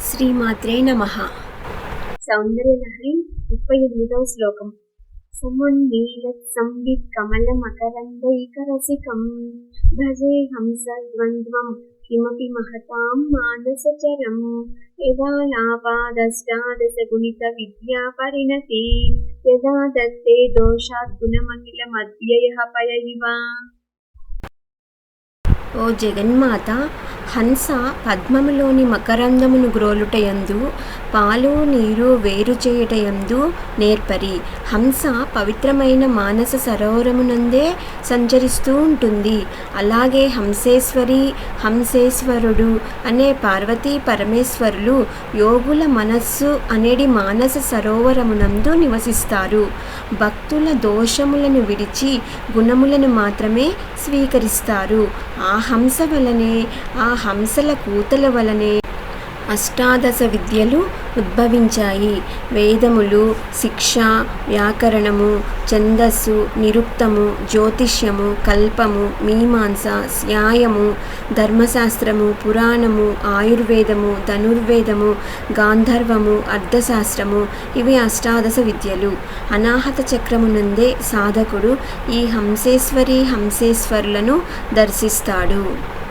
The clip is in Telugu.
శ్రీమాత్రే నమః. సౌందర్యలహరి 38వ శ్లోకం. సమున్నీలత్ సంవిత్ కమలమకరందైకరసికం భజేహం సద్వంద్వం కిమపి మహతాం మానసచరం యదా లాభాదష్టాదశ గుణిత విద్యా పరిణతి యదా దత్తే దోషాత్ గుణమఖిలమద్వ్యయః పయయివ. ఓ జగన్మాత, హంస పద్మములోని మకరందమును గ్రోలుటయందు పాలు నీరు వేరు చేయుటయందు నేర్పరి. హంస పవిత్రమైన మానస సరోవరమునందే సంచరిస్తూ ఉంటుంది. అలాగే హంసేశ్వరి, హంసేశ్వరుడు అనే పార్వతీ పరమేశ్వరులు యోగుల మనస్సు అనేడి మానస సరోవరమునందు నివసిస్తారు. భక్తుల దోషములను విడిచి గుణములను మాత్రమే స్వీకరిస్తారు. ఆ హంస వలనే, ఆ హంసల కూతల వలనే అష్టాదశ విద్యలు ఉద్భవించాయి. వేదములు, శిక్ష, వ్యాకరణము, ఛందస్సు, నిరుక్తము, జ్యోతిష్యము, కల్పము, మీమాంస, న్యాయము, ధర్మశాస్త్రము, పురాణము, ఆయుర్వేదము, ధనుర్వేదము, గాంధర్వము, అర్థశాస్త్రము ఇవి అష్టాదశ విద్యలు. అనాహత చక్రమునందే సాధకుడు ఈ హంసేశ్వరి హంసేశ్వరులను దర్శిస్తాడు.